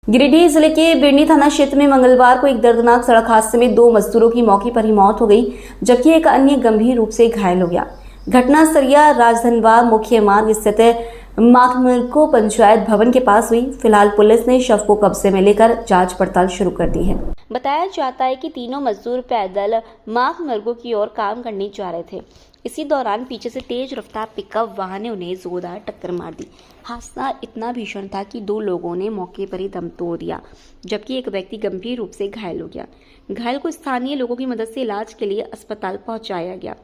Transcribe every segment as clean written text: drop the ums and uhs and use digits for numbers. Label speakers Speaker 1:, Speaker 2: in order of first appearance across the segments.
Speaker 1: गिरिडीह जिले के बिरनी थाना क्षेत्र में मंगलवार को एक दर्दनाक सड़क हादसे में 2 मजदूरों की मौके पर ही मौत हो गई, जबकि एक अन्य गंभीर रूप से घायल हो गया। घटना सरिया राजधनवा मुख्य मार्ग स्थित माखमरको पंचायत भवन के पास हुई। फिलहाल पुलिस ने शव को कब्जे में लेकर जांच पड़ताल शुरू कर दी है। बताया जाता है कि तीनों मजदूर पैदल माखमरको की ओर काम करने जा रहे थे। इसी दौरान पीछे से तेज रफ्तार पिकअप वाहन ने उन्हें जोरदार टक्कर मार दी। हादसा इतना भीषण था कि 2 लोगों ने मौके पर ही दम तोड़ दिया, जबकि एक व्यक्ति गंभीर रूप से घायल हो गया। घायल को स्थानीय लोगों की मदद से इलाज के लिए अस्पताल पहुंचाया गया।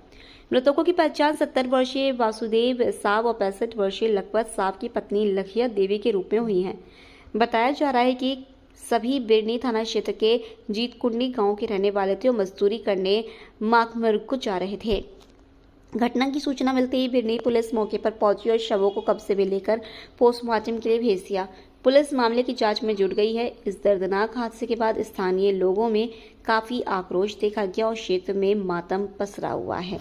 Speaker 1: मृतकों की पहचान 70 वर्षीय वासुदेव साव और 65 वर्षीय लखपत साव की पत्नी लखिया देवी के रूप में हुई है। बताया जा रहा है कि सभी बिरनी थाना क्षेत्र के जीतकुंडी गांव के रहने वाले थे और मजदूरी करने माखमरको जा रहे थे। घटना की सूचना मिलते ही बिरनी पुलिस मौके पर पहुंची और शवों को कब्जे में लेकर पोस्टमार्टम के लिए भेज दिया। पुलिस मामले की जांच में जुट गई है। इस दर्दनाक हादसे के बाद स्थानीय लोगों में काफी आक्रोश देखा गया और क्षेत्र में मातम पसरा हुआ है।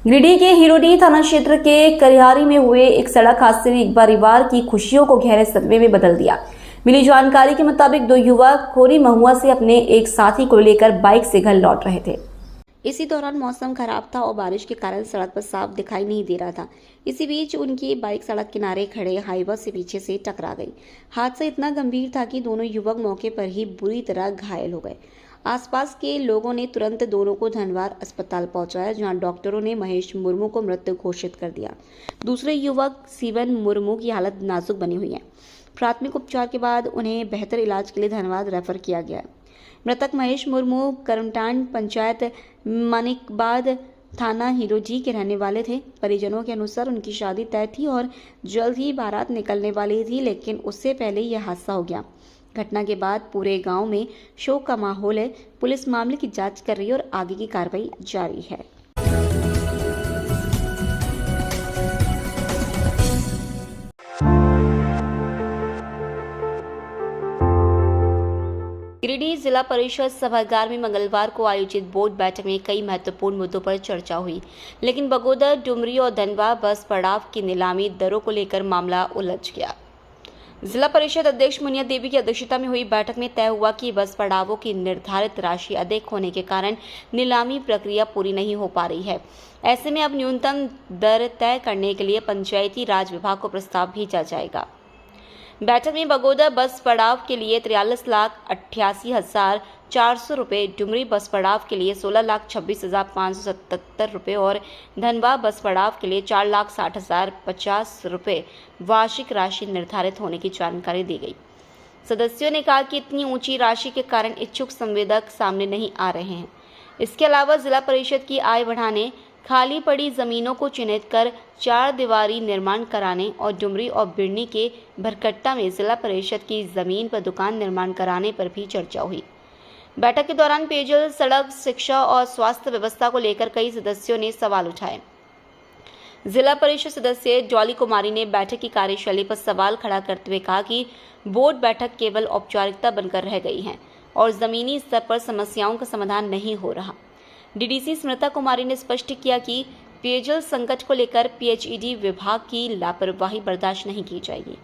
Speaker 1: गिरिडीह के हिरोडीह थाना क्षेत्र के करिहारी में हुए एक सड़क हादसे ने एक परिवार की खुशियों को गहरे सदमे में बदल दिया। मिली जानकारी के मुताबिक 2 युवक खोरी महुआ से अपने एक साथी को लेकर बाइक से घर लौट रहे थे। इसी दौरान मौसम खराब था और बारिश के कारण सड़क पर साफ दिखाई नहीं दे रहा था। इसी बीच उनकी बाइक सड़क किनारे खड़े हाईवा से पीछे से टकरा गई। हादसा इतना गंभीर था कि दोनों युवक मौके पर ही बुरी तरह घायल हो गए। आसपास के लोगों ने तुरंत दोनों को धनवार अस्पताल पहुंचाया, जहां डॉक्टरों ने महेश मुर्मू को मृत घोषित कर दिया। दूसरे युवक सीवन मुर्मू की हालत नाजुक बनी हुई है। प्राथमिक उपचार के बाद उन्हें बेहतर इलाज के लिए धनबाद रेफर किया गया है। मृतक महेश मुर्मू करमटांड पंचायत मानिकबाद थाना हिरोडीह के रहने वाले थे। परिजनों के अनुसार उनकी शादी तय थी और जल्द ही बारात निकलने वाली थी, लेकिन उससे पहले यह हादसा हो गया। घटना के बाद पूरे गांव में शोक का माहौल है। पुलिस मामले की जांच कर रही है और आगे की कार्रवाई जारी है। गिरिडीह जिला परिषद सभागार में मंगलवार को आयोजित बोर्ड बैठक में कई महत्वपूर्ण मुद्दों पर चर्चा हुई, लेकिन बगोदर, डुमरी और धनवा बस पड़ाव की नीलामी दरों को लेकर मामला उलझ गया। जिला परिषद अध्यक्ष मुनिया देवी की अध्यक्षता में हुई बैठक में तय हुआ कि बस पड़ावों की निर्धारित राशि अधिक होने के कारण नीलामी प्रक्रिया पूरी नहीं हो पा रही है। ऐसे में अब न्यूनतम दर तय करने के लिए पंचायती राज विभाग को प्रस्ताव भेजा जाएगा। बैठक में बगोदर बस पड़ाव के लिए 43,88,400 रुपये, डुमरी बस पड़ाव के लिए 16,26,577 रुपये और धनबाद बस पड़ाव के लिए 4,60,050 रुपये वार्षिक राशि निर्धारित होने की जानकारी दी गई। सदस्यों ने कहा कि इतनी ऊंची राशि के कारण इच्छुक संवेदक सामने नहीं आ रहे हैं। इसके अलावा जिला परिषद की आय बढ़ाने, खाली पड़ी जमीनों को चिन्हित कर 4 दीवारी निर्माण कराने और डुमरी और बिरनी के भरकट्टा में जिला परिषद की जमीन पर दुकान निर्माण कराने पर भी चर्चा हुई। बैठक के दौरान पेयजल, सड़क, शिक्षा और स्वास्थ्य व्यवस्था को लेकर कई सदस्यों ने सवाल उठाए। जिला परिषद सदस्य डॉली कुमारी ने बैठक की कार्यशैली पर सवाल खड़ा करते हुए कहा कि बोर्ड बैठक केवल औपचारिकता बनकर रह गई है और जमीनी स्तर पर समस्याओं का समाधान नहीं हो रहा। डीडीसी स्मृता कुमारी ने स्पष्ट किया कि पेयजल संकट को लेकर पीएचईडी विभाग की लापरवाही बर्दाश्त नहीं की जाएगी।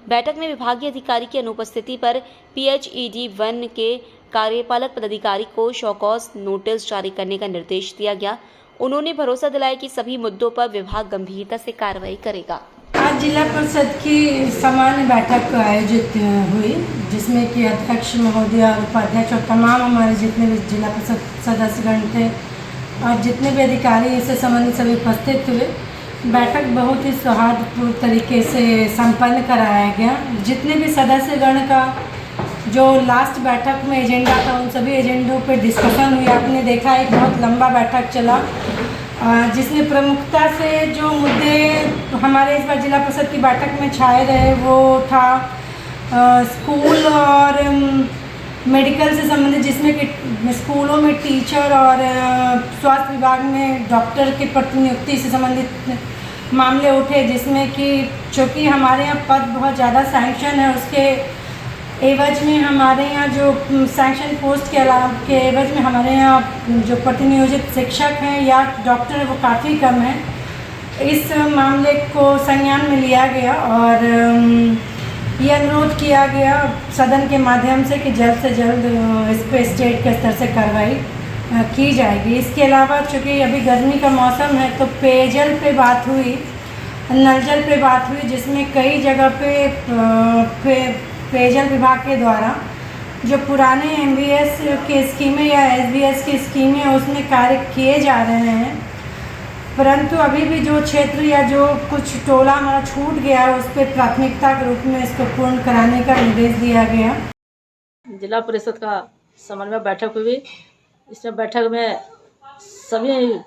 Speaker 1: बैठक में विभागीय अधिकारी की अनुपस्थिति पर पीएचईडी 1 के कार्यपालक पदाधिकारी को शोकॉज नोटिस जारी करने का निर्देश दिया गया। उन्होंने भरोसा दिलाया कि सभी मुद्दों पर विभाग गंभीरता से कार्रवाई करेगा।
Speaker 2: आज जिला परिषद की सामान्य बैठक आयोजित हुई, जिसमें कि अध्यक्ष महोदय और उपाध्यक्ष और तमाम हमारे जितने भी जिला परिषद सदस्यगण थे और जितने भी अधिकारी इससे संबंधित सभी उपस्थित हुए। बैठक बहुत ही सौहार्दपूर्ण तरीके से संपन्न कराया गया। जितने भी सदस्यगण का जो लास्ट बैठक में एजेंडा था, उन सभी एजेंडों पे डिस्कशन हुई। आपने देखा एक बहुत लंबा बैठक चला, जिसमें प्रमुखता से जो मुद्दे हमारे इस बार जिला परिषद की बैठक में छाए रहे वो था स्कूल और मेडिकल से संबंधित, जिसमें कि स्कूलों में टीचर और स्वास्थ्य विभाग में डॉक्टर की प्रतिनियुक्ति से संबंधित मामले उठे, जिसमें कि चूँकि हमारे यहाँ पद बहुत ज़्यादा सैंक्शन है, उसके एवज में हमारे यहाँ जो सैंक्शन पोस्ट के एवज में हमारे यहाँ जो प्रतिनियोजित शिक्षक हैं या डॉक्टर हैं वो काफ़ी कम है। इस मामले को संज्ञान में लिया गया और ये अनुरोध किया गया सदन के माध्यम से कि जल्द से जल्द इस पर स्टेट के स्तर से कार्रवाई की जाएगी। इसके अलावा चूँकि अभी गर्मी का मौसम है तो पेयजल पे बात हुई, नल जल पे बात हुई, जिसमें कई जगह पे पेयजल विभाग के द्वारा जो पुराने MVS की स्कीमें या SVS की स्कीमें उसमें कार्य किए जा रहे हैं, परंतु अभी भी जो क्षेत्र या जो कुछ टोला हमारा छूट गया है उस पर प्राथमिकता के रूप में इसको पूर्ण कराने का निर्देश दिया गया।
Speaker 3: जिला परिषद का समन्वय बैठक हुई। इसमें बैठक में सभी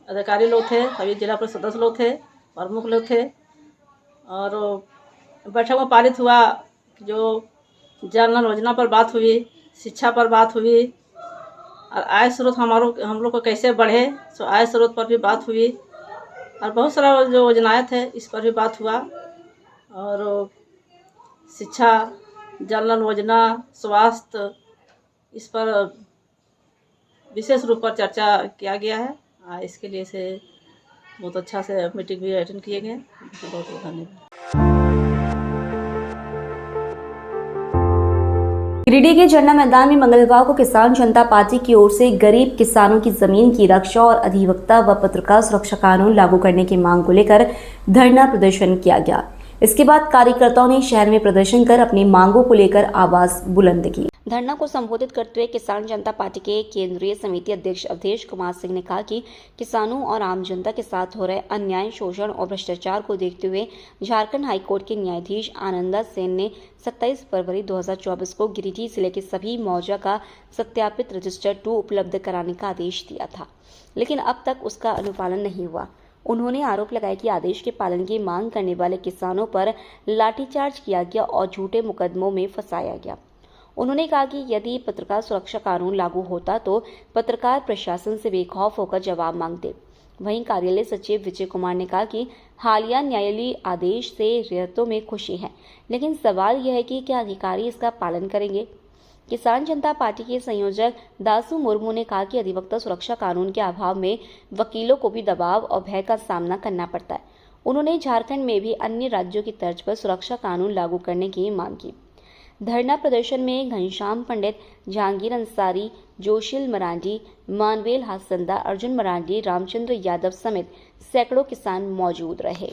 Speaker 3: अधिकारी लोग थे, सभी जिला परिषद सदस्य लोग थे, प्रमुख लोग थे और बैठक में पारित हुआ जो जल नल योजना पर बात हुई, शिक्षा पर बात हुई और आय स्रोत हम लोग को कैसे बढ़े, सो आय स्रोत पर भी बात हुई और बहुत सारा जो योजनाएं थे इस पर भी बात हुआ और शिक्षा, जल नल योजना, स्वास्थ्य, इस पर विशेष रूप पर चर्चा किया गया है। इसके लिए से बहुत अच्छा से मीटिंग भी अटेंड किए गए। बहुत बहुत धन्यवाद।
Speaker 1: गिरिडीह के झरना मैदान में मंगलवार को किसान जनता पार्टी की ओर से गरीब किसानों की जमीन की रक्षा और अधिवक्ता व पत्रकार सुरक्षा कानून लागू करने की मांग को लेकर धरना प्रदर्शन किया गया। इसके बाद कार्यकर्ताओं ने शहर में प्रदर्शन कर अपनी मांगों को लेकर आवाज बुलंद की। धरना को संबोधित करते हुए किसान जनता पार्टी के केंद्रीय समिति अध्यक्ष अवधेश कुमार सिंह ने कहा कि किसानों और आम जनता के साथ हो रहे अन्याय, शोषण और भ्रष्टाचार को देखते हुए झारखंड हाईकोर्ट के न्यायाधीश आनंदा सेन ने 27 फरवरी 2024 को गिरिडीह जिले के सभी मौजा का सत्यापित रजिस्टर 2 उपलब्ध कराने का आदेश दिया था, लेकिन अब तक उसका अनुपालन नहीं हुआ। उन्होंने आरोप लगाया कि आदेश के पालन की मांग करने वाले किसानों पर लाठीचार्ज किया गया और झूठे मुकदमों में फंसाया गया। उन्होंने कहा कि यदि पत्रकार सुरक्षा कानून लागू होता तो पत्रकार प्रशासन से बेखौफ होकर जवाब मांगते। वहीं कार्यालय सचिव विजय कुमार ने कहा कि हालिया न्यायालयीय आदेश से रियायतों में खुशी है, लेकिन सवाल यह है कि क्या अधिकारी इसका पालन करेंगे। किसान जनता पार्टी के संयोजक दासू मुर्मू ने कहा कि अधिवक्ता सुरक्षा कानून के अभाव में वकीलों को भी दबाव और भय का सामना करना पड़ता है। उन्होंने झारखंड में भी अन्य राज्यों की तर्ज पर सुरक्षा कानून लागू करने की मांग की। धरना प्रदर्शन में घनश्याम पंडित, जहांगीर अंसारी, जोशील मरांडी, मानवेल हासंदा, अर्जुन मरांडी, रामचंद्र यादव समेत सैकड़ों किसान मौजूद रहे।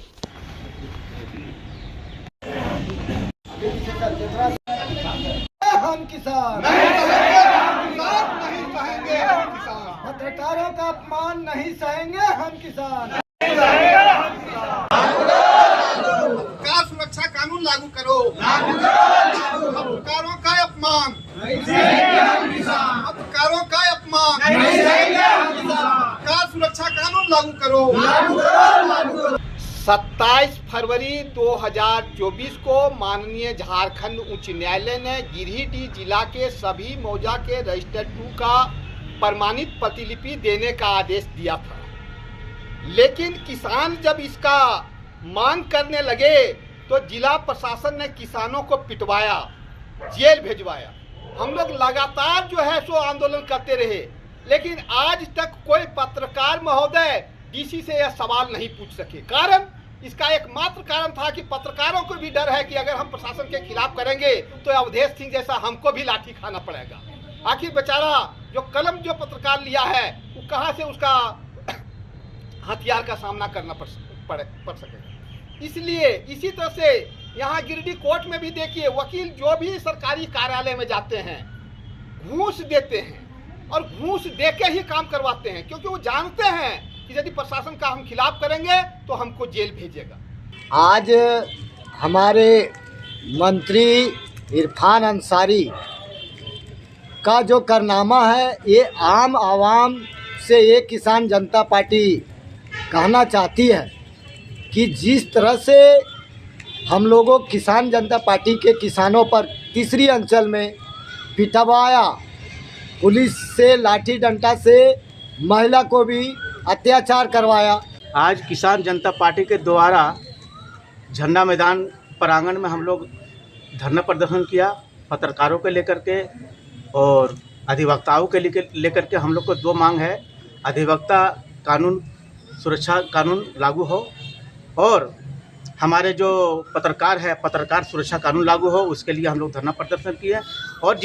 Speaker 4: हम किसान पत्रकारों का अपमान नहीं सहेंगे। हम किसान
Speaker 5: पत्रकार सुरक्षा कानून लागू करो। पत्रकारों का अपमान, पत्रकारों का अपमान, पत्रकार सुरक्षा कानून लागू करो। 27 फरवरी 2024 को माननीय झारखंड उच्च न्यायालय ने गिरिडीह जिला के सभी मौजा के रजिस्टर 2 का प्रमाणित प्रतिलिपि देने का आदेश दिया था, लेकिन किसान जब इसका मांग करने लगे तो जिला प्रशासन ने किसानों को पिटवाया, जेल भेजवाया। हम लोग लगातार जो है सो आंदोलन करते रहे, लेकिन आज तक कोई पत्रकार महोदय डीसी से यह सवाल नहीं पूछ सके। कारण इसका एकमात्र कारण था कि पत्रकारों को भी डर है कि अगर हम प्रशासन के खिलाफ करेंगे तो अवधेश सिंह जैसा हमको भी लाठी खाना पड़ेगा। आखिर बेचारा जो कलम जो पत्रकार लिया है वो कहाँ से उसका हथियार का सामना करना पड़ सकेगा। इसलिए इसी तरह से यहाँ गिरिडीह कोर्ट में भी देखिए, वकील जो भी सरकारी कार्यालय में जाते हैं घूस देते हैं और घूस देके ही काम करवाते हैं, क्योंकि वो जानते हैं कि यदि प्रशासन का हम खिलाफ करेंगे तो हमको जेल भेजेगा।
Speaker 4: आज हमारे मंत्री इरफान अंसारी का जो कारनामा है, ये आम आवाम से ये किसान जनता पार्टी कहना चाहती है कि जिस तरह से हम लोगों किसान जनता पार्टी के किसानों पर तीसरी अंचल में पिटवाया, पुलिस से लाठी डंडा से महिला को भी अत्याचार करवाया।
Speaker 6: आज किसान जनता पार्टी के द्वारा झंडा मैदान प्रांगण में हम लोग धरना प्रदर्शन किया, पत्रकारों के लेकर के और अधिवक्ताओं के लेकर के। हम लोग को दो मांग है, अधिवक्ता कानून सुरक्षा कानून लागू हो और हमारे जो पत्रकार है पत्रकार सुरक्षा कानून लागू हो, उसके लिए हम लोग धरना प्रदर्शन किए। और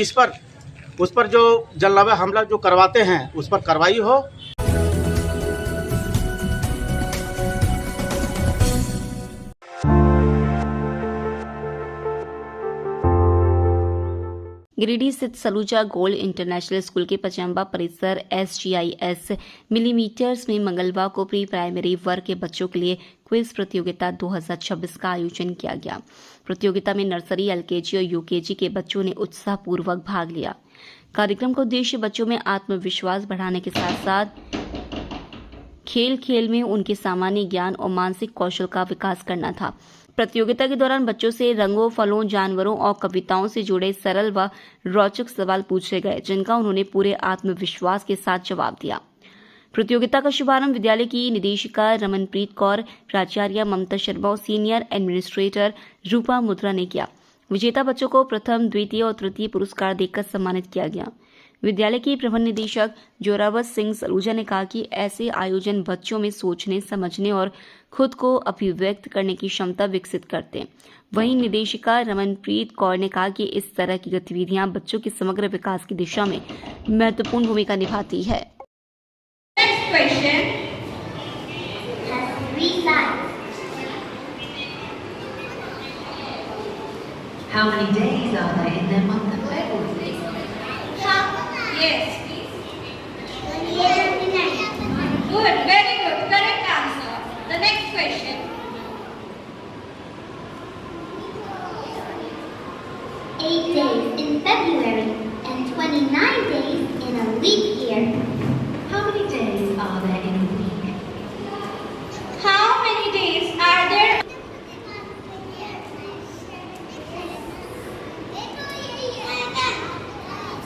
Speaker 6: उस पर जो जानलेवा हमला जो करवाते हैं उस पर कार्रवाई हो।
Speaker 1: गिरिडीह स्थित सलूजा गोल्ड इंटरनेशनल स्कूल के पचम्बा परिसर SGIS मिलीमीटर्स में मंगलवार को प्री प्राइमरी वर्ग के बच्चों के लिए क्विज प्रतियोगिता 2026 का आयोजन किया गया। प्रतियोगिता में नर्सरी, LKG और UKG के बच्चों ने उत्साहपूर्वक भाग लिया। कार्यक्रम का उद्देश्य बच्चों में आत्मविश्वास बढ़ाने के साथ साथ खेल खेल में उनके सामान्य ज्ञान और मानसिक कौशल का विकास करना था। प्रतियोगिता के दौरान बच्चों से रंगों, फलों, जानवरों और कविताओं से जुड़े सरल व रोचक सवाल पूछे गए, जिनका उन्होंने पूरे आत्मविश्वास के साथ जवाब दिया। प्रतियोगिता का शुभारंभ विद्यालय की निदेशिका रमनप्रीत कौर, प्राचार्य ममता शर्मा और सीनियर एडमिनिस्ट्रेटर रूपा मुद्रा ने किया। विजेता बच्चों को प्रथम, द्वितीय और तृतीय पुरस्कार देकर सम्मानित किया गया। विद्यालय के प्रबंध निदेशक जोरावर सिंह सलूजा ने कहा कि ऐसे आयोजन बच्चों में सोचने, समझने और खुद को अभिव्यक्त करने की क्षमता विकसित करते हैं। वहीं निदेशिका रमनप्रीत कौर ने कहा कि इस तरह की गतिविधियां बच्चों के समग्र विकास की दिशा में महत्वपूर्ण भूमिका निभाती है।
Speaker 7: Next question has 3 sides.
Speaker 8: How many days are there in the month of February?
Speaker 7: Yes, please. Good, very good. Correct answer. The next question. 8 days in February and 29 days in a leap year.
Speaker 8: How many days are there in a week?
Speaker 7: How many days are there?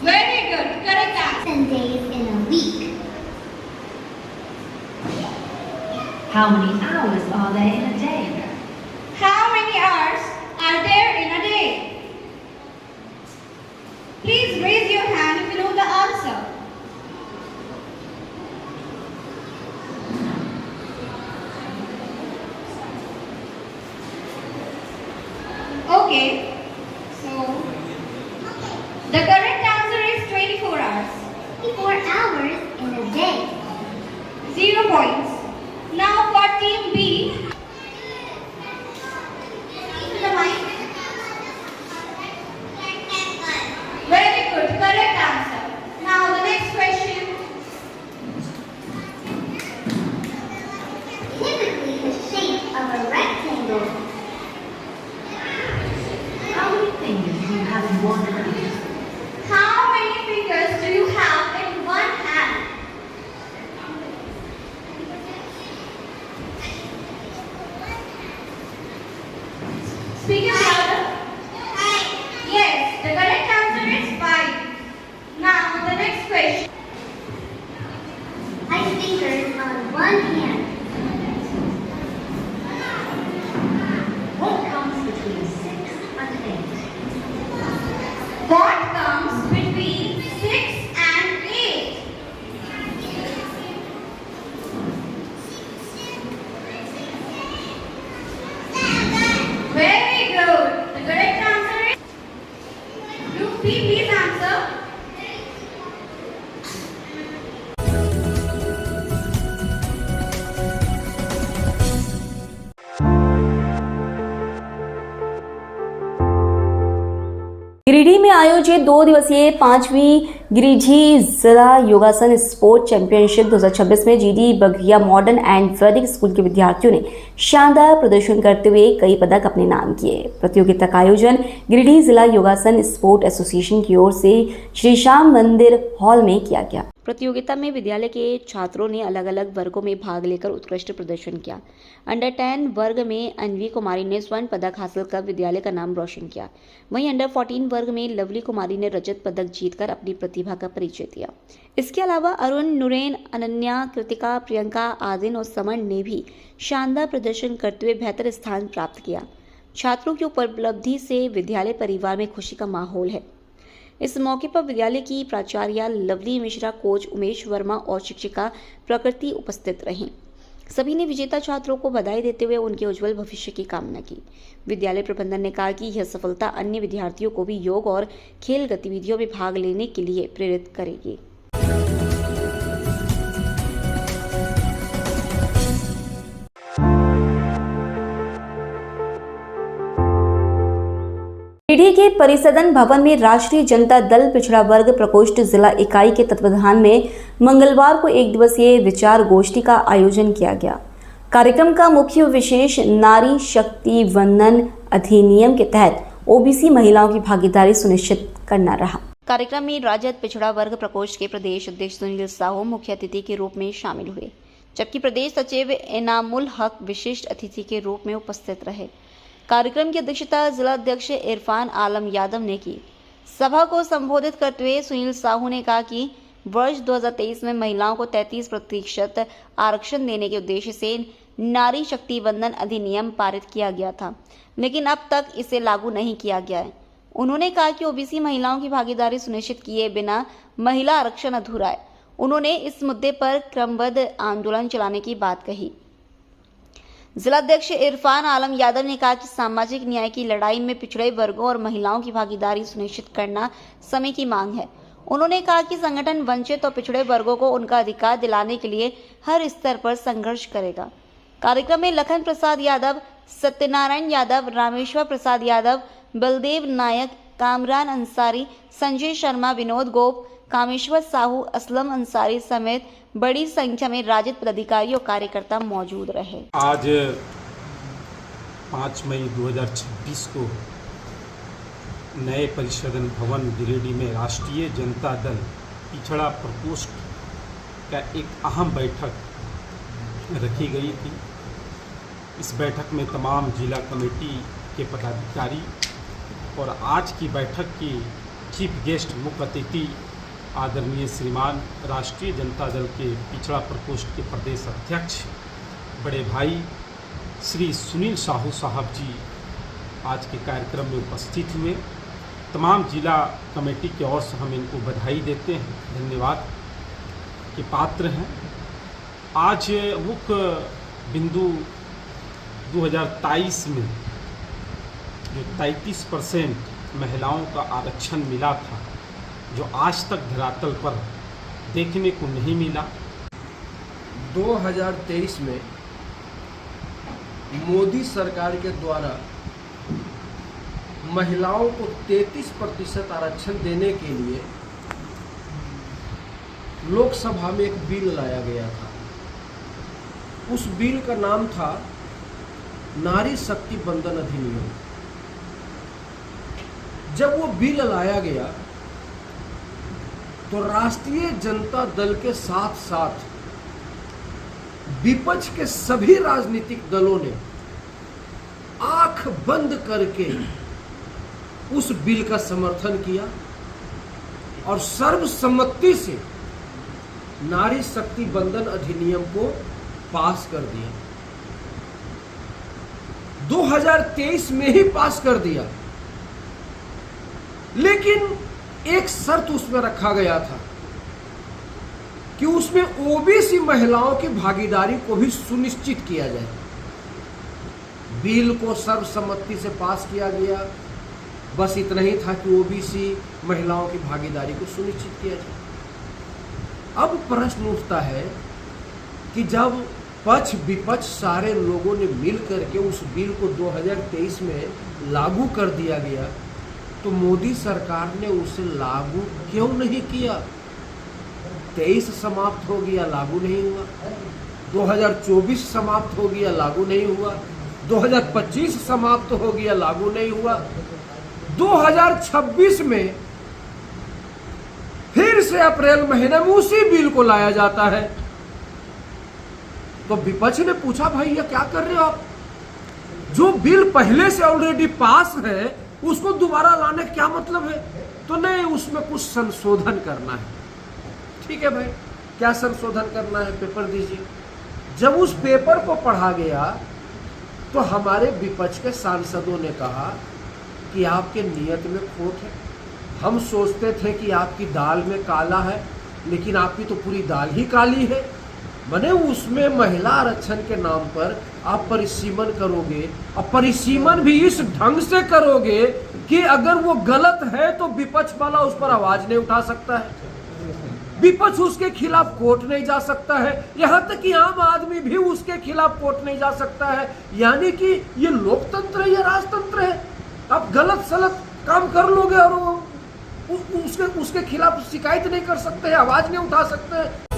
Speaker 7: Very good. Correct answer. 10 days in a week.
Speaker 8: How many hours are there in a day?
Speaker 7: How many hours are there in a day? Please raise your hand if you know the answer. Okay, so the correct answer is 24 hours. 24 hours in a day. 0 points. Now for team B. Very good, correct answer. Now the next question. Typically the shape of a rectangle.
Speaker 8: How many fingers do you have in one hand?
Speaker 7: How many fingers do you have in one hand?
Speaker 1: Giridih में आयोजित 2 दिवसीय 5वीं गिरिडीह जिला योगासन sport championship 2026 में GD बघिया modern and वैदिक school के विद्यार्थियों ने शानदार प्रदर्शन करते हुए कई पदक अपने नाम किए। प्रतियोगिता का आयोजन गिरिडीह जिला योगासन स्पोर्ट एसोसिएशन की ओर से श्री श्याम मंदिर हॉल में किया गया। प्रतियोगिता में विद्यालय के छात्रों ने अलग अलग वर्गों में भाग लेकर उत्कृष्ट प्रदर्शन किया। अंडर 10 वर्ग में अन्वी कुमारी ने स्वर्ण पदक हासिल कर विद्यालय का नाम रोशन किया। वहीं अंडर 14 वर्ग में लवली कुमारी ने रजत पदक जीतकर अपनी प्रतिभा का परिचय दिया। इसके अलावा अरुण, नुरेन, अनन्या, कृतिका, प्रियंका, आदिन और समन ने भी शानदार प्रदर्शन करते हुए बेहतर स्थान प्राप्त किया। छात्रों की उपलब्धि से विद्यालय परिवार में खुशी का माहौल है। इस मौके पर विद्यालय की प्राचार्य लवली मिश्रा, कोच उमेश वर्मा और शिक्षिका प्रकृति उपस्थित रहीं। सभी ने विजेता छात्रों को बधाई देते हुए उनके उज्जवल भविष्य की कामना की। विद्यालय प्रबंधन ने कहा कि यह सफलता अन्य विद्यार्थियों को भी योग और खेल गतिविधियों में भाग लेने के लिए प्रेरित करेगी। गिरिडीह के परिसदन भवन में राष्ट्रीय जनता दल पिछड़ा वर्ग प्रकोष्ठ जिला इकाई के तत्वाधान में मंगलवार को 1 दिवसीय विचार गोष्ठी का आयोजन किया गया। कार्यक्रम का मुख्य विशेष नारी शक्ति वंदन अधिनियम के तहत ओबीसी महिलाओं की भागीदारी सुनिश्चित करना रहा। कार्यक्रम में राज्य पिछड़ा वर्ग प्रकोष्ठ के प्रदेश अध्यक्ष सुनील साहू मुख्य अतिथि के रूप में शामिल हुए, जबकि प्रदेश सचिव इनामुल हक विशिष्ट अतिथि के रूप में उपस्थित रहे। कार्यक्रम की अध्यक्षता जिला अध्यक्ष इरफान आलम यादव ने की। सभा को संबोधित करते हुए सुनील साहू ने कहा कि वर्ष 2023 में महिलाओं को 33% आरक्षण देने के उद्देश्य से नारी शक्ति वंदन अधिनियम पारित किया गया था, लेकिन अब तक इसे लागू नहीं किया गया है। उन्होंने कहा कि ओबीसी महिलाओं की भागीदारी सुनिश्चित किए बिना महिला आरक्षण अधूरा है। उन्होंने इस मुद्दे पर क्रमबद्ध आंदोलन चलाने की बात कही। जिलाध्यक्ष इरफान आलम यादव ने कहा कि सामाजिक न्याय की लड़ाई में पिछड़े वर्गों और महिलाओं की भागीदारी सुनिश्चित करना समय की मांग है। उन्होंने कहा कि संगठन वंचित और पिछड़े वर्गों को उनका अधिकार दिलाने के लिए हर स्तर पर संघर्ष करेगा। कार्यक्रम में लखन प्रसाद यादव, सत्यनारायण यादव, रामेश्वर प्रसाद यादव, बलदेव नायक, कामरान अंसारी, संजय शर्मा, विनोद गोप, कामेश्वर साहू, असलम अंसारी समेत बड़ी संख्या में राजद पदाधिकारी और कार्यकर्ता मौजूद रहे।
Speaker 9: आज 5 मई 2026 को नए परिसदन भवन गिरिडीह में राष्ट्रीय जनता दल पिछड़ा प्रकोष्ठ का एक अहम बैठक रखी गई थी। इस बैठक में तमाम जिला कमेटी के पदाधिकारी और आज की बैठक की चीफ गेस्ट मुख्य अतिथि आदरणीय श्रीमान राष्ट्रीय जनता दल के पिछड़ा प्रकोष्ठ के प्रदेश अध्यक्ष बड़े भाई श्री सुनील साहू साहब जी आज के कार्यक्रम में उपस्थित हुए। तमाम जिला कमेटी की ओर से हम इनको बधाई देते हैं, धन्यवाद के पात्र हैं। आज मुख्य बिंदु 2023 में जो 33% महिलाओं का आरक्षण मिला था, जो आज तक धरातल पर देखने को नहीं मिला।
Speaker 10: 2023 में मोदी सरकार के द्वारा महिलाओं को 33% आरक्षण देने के लिए लोकसभा में एक बिल लाया गया था। उस बिल का नाम था नारी शक्ति वंदन अधिनियम। जब वो बिल लाया गया तो राष्ट्रीय जनता दल के साथ साथ विपक्ष के सभी राजनीतिक दलों ने आंख बंद करके उस बिल का समर्थन किया और सर्वसम्मति से नारी शक्ति वंदन अधिनियम को पास कर दिया। 2023 में ही पास कर दिया, लेकिन एक शर्त उसमें रखा गया था कि उसमें ओबीसी महिलाओं की भागीदारी को भी सुनिश्चित किया जाए। बिल को सर्वसम्मति से पास किया गया, बस इतना ही था कि ओबीसी महिलाओं की भागीदारी को सुनिश्चित किया जाए। अब प्रश्न उठता है कि जब पक्ष विपक्ष सारे लोगों ने मिल करके उस बिल को 2023 में लागू कर दिया गया, तो मोदी सरकार ने उसे लागू क्यों नहीं किया? 23 समाप्त हो गया, लागू नहीं हुआ। 2024 समाप्त हो गया, लागू नहीं हुआ। 2025 समाप्त हो गया, लागू नहीं हुआ। 2026 में फिर से अप्रैल महीने में उसी बिल को लाया जाता है। तो विपक्ष ने पूछा, भाई ये क्या कर रहे हो आप? जो बिल पहले से ऑलरेडी पास है उसको दोबारा लाने का क्या मतलब है? तो नहीं, उसमें कुछ संशोधन करना है। ठीक है भाई, क्या संशोधन करना है? पेपर दीजिए। जब उस पेपर को पढ़ा गया तो हमारे विपक्ष के सांसदों ने कहा कि आपके नियत में खोट है। हम सोचते थे कि आपकी दाल में काला है, लेकिन आपकी तो पूरी दाल ही काली है। माने उसमें महिला आरक्षण के नाम पर आप परिसीमन करोगे, और परिसीमन भी इस ढंग से करोगे कि अगर वो गलत है तो विपक्ष वाला उस पर आवाज नहीं उठा सकता है, विपक्ष उसके खिलाफ कोर्ट नहीं जा सकता है, यहाँ तक कि आम आदमी भी उसके खिलाफ कोर्ट नहीं जा सकता है। यानी कि ये लोकतंत्र है या राजतंत्र है? आप गलत सलत काम कर लोगे और उसके खिलाफ शिकायत नहीं कर सकते हैं, आवाज नहीं उठा सकते हैं।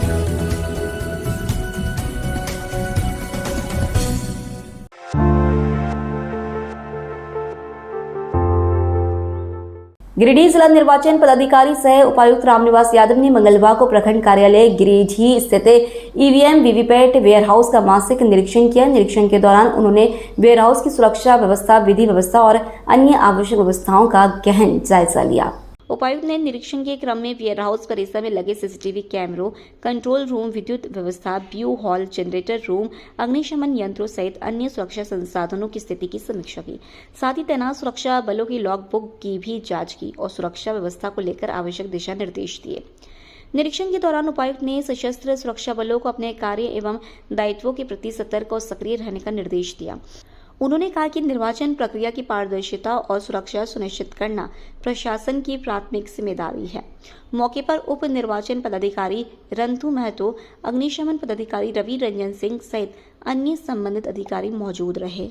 Speaker 1: गिरिडीह जिला निर्वाचन पदाधिकारी सह उपायुक्त रामनिवास यादव ने मंगलवार को प्रखंड कार्यालय गिरिडीह स्थित ईवीएम वीवीपैट वेयरहाउस का मासिक निरीक्षण किया। निरीक्षण के दौरान उन्होंने वेयरहाउस की सुरक्षा व्यवस्था, विधि व्यवस्था और अन्य आवश्यक व्यवस्थाओं का गहन जायजा लिया। उपायुक्त ने निरीक्षण के क्रम में वेयरहाउस परिसर में लगे सीसीटीवी कैमरों, कंट्रोल रूम, विद्युत व्यवस्था, ब्यू हॉल, जनरेटर रूम, अग्निशमन यंत्रों सहित अन्य सुरक्षा संसाधनों की स्थिति की समीक्षा की। साथ ही तैनात सुरक्षा बलों की लॉग बुक की भी जांच की और सुरक्षा व्यवस्था को लेकर आवश्यक दिशा निर्देश दिए। निरीक्षण के दौरान उपायुक्त ने सशस्त्र सुरक्षा बलों को अपने कार्य एवं दायित्वों के प्रति सतर्क और सक्रिय रहने का निर्देश दिया। उन्होंने कहा कि निर्वाचन प्रक्रिया की पारदर्शिता और सुरक्षा सुनिश्चित करना प्रशासन की प्राथमिक जिम्मेदारी है। मौके पर उप निर्वाचन पदाधिकारी रंथू महतो, अग्निशमन पदाधिकारी रवि रंजन सिंह सहित अन्य संबंधित अधिकारी मौजूद रहे।